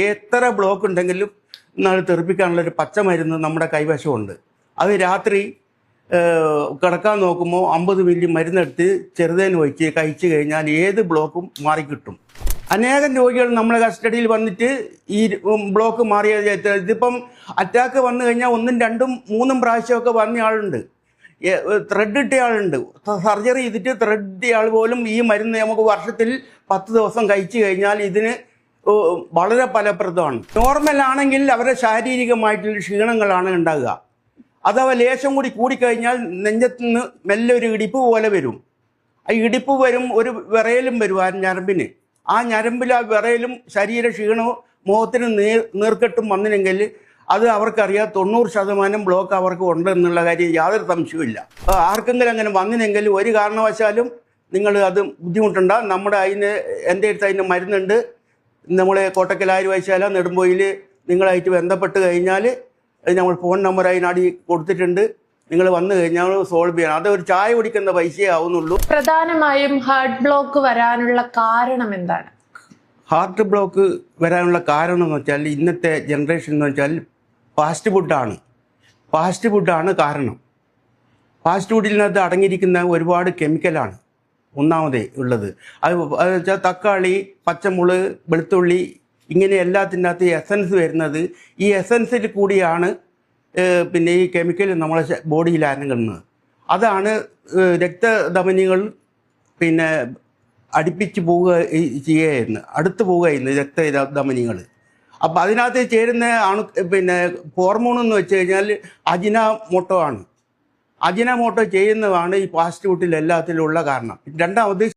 എത്ര ബ്ലോക്ക് ഉണ്ടെങ്കിലും തെറിപ്പിക്കാനുള്ളൊരു പച്ചമരുന്ന് നമ്മുടെ കൈവശമുണ്ട്. അത് രാത്രി കിടക്കാൻ നോക്കുമ്പോൾ 50 മില്ലി മരുന്നെടുത്ത് ചെറുതേന് ഒഴിച്ച് കഴിച്ചു കഴിഞ്ഞാൽ ഏത് ബ്ലോക്കും മാറിക്കിട്ടും. അനേകം രോഗികൾ നമ്മുടെ കസ്റ്റഡിയിൽ വന്നിട്ട് ഈ ബ്ലോക്ക് മാറിയ ഇതിപ്പം അറ്റാക്ക് വന്നു കഴിഞ്ഞാൽ 1, 2, 3 പ്രാവശ്യമൊക്കെ വന്ന ആളുണ്ട്. ത്രെഡ് ഇട്ട ആളുണ്ട്. സർജറി ചെയ്തിട്ട് ത്രെഡ് ഇട്ട ആൾ പോലും ഈ മരുന്ന് നമുക്ക് വർഷത്തിൽ 10 ദിവസം കഴിച്ചു കഴിഞ്ഞാൽ ഇതിന് വളരെ ഫലപ്രദമാണ്. നോർമൽ ആണെങ്കിൽ അവരുടെ ശാരീരികമായിട്ടുള്ള ക്ഷീണങ്ങളാണ് ഉണ്ടാകുക. അഥവാ ലേശം കൂടി കൂടിക്കഴിഞ്ഞാൽ നെഞ്ചത്ത് നിന്ന് മെല്ലെ ഒരു ഇടിപ്പ് പോലെ വരും. ആ ഇടിപ്പ് വരും, ഒരു വിറയലും വരും ആ ഞരമ്പിന്. ആ ഞരമ്പിൽ ആ വിറയലും ശരീര ക്ഷീണവും മുഖത്തിന് നീർക്കെട്ടും വന്നില്ലെങ്കിൽ അത് അവർക്കറിയാം 90% ബ്ലോക്ക് അവർക്ക് ഉണ്ട് എന്നുള്ള കാര്യം യാതൊരു സംശയവുമില്ല. ആർക്കെങ്കിലും അങ്ങനെ വന്നിനെങ്കിൽ ഒരു കാരണവശാലും നിങ്ങൾ അത് ബുദ്ധിമുട്ടുണ്ട. നമ്മുടെ എൻ്റെ അടുത്ത് അതിന് മരുന്നുണ്ട്. നമ്മളെ കോട്ടക്കൽ ആര്യവൈദ്യശാല നെടുമ്പോയിൽ നിങ്ങളായിട്ട് ബന്ധപ്പെട്ട് കഴിഞ്ഞാൽ നമ്മൾ ഫോൺ നമ്പർ അതിനടി കൊടുത്തിട്ടുണ്ട്. നിങ്ങൾ വന്നു കഴിഞ്ഞാൽ സോൾവ് ചെയ്യണം. അത് ഒരു ചായ കുടിക്കുന്ന പൈസയേ ആവുന്നുള്ളൂ. പ്രധാനമായും ഹാർട്ട് ബ്ലോക്ക് വരാനുള്ള കാരണം എന്താണ്? ഹാർട്ട് ബ്ലോക്ക് വരാനുള്ള കാരണം എന്ന് വെച്ചാൽ ഇന്നത്തെ ജനറേഷൻ എന്ന് വെച്ചാൽ ഫാസ്റ്റ് ഫുഡാണ് കാരണം. ഫാസ്റ്റ് ഫുഡിനകത്ത് അടങ്ങിയിരിക്കുന്ന ഒരുപാട് കെമിക്കലാണ് ഒന്നാമതേ ഉള്ളത്. അത് വെച്ചാൽ തക്കാളി, പച്ചമുളക്, വെളുത്തുള്ളി ഇങ്ങനെ എല്ലാത്തിൻ്റെ അകത്ത് എസൻസ് വരുന്നത്. ഈ എസൻസിൽ കൂടിയാണ് പിന്നെ ഈ കെമിക്കൽ നമ്മളെ ബോഡിയിൽ അനങ്ങുന്നത്. അതാണ് രക്തധമനികൾ പിന്നെ അടുപ്പിച്ച് പോവുക ചെയ്യുകയായിരുന്നു, അടുത്ത് പോവുകയായിരുന്നു രക്തധമനികൾ. അപ്പോൾ അതിനകത്ത് ചേരുന്ന പിന്നെ ഹോർമോൺ എന്ന് വെച്ച് കഴിഞ്ഞാൽ അജിനോമോട്ടോ ആണ്. അജിനോമോട്ടോ ചെയ്യുന്നതാണ് ഈ ഫാസ്റ്റ് ഫുഡിൽ എല്ലാത്തിലുള്ള കാരണം. രണ്ടാമത്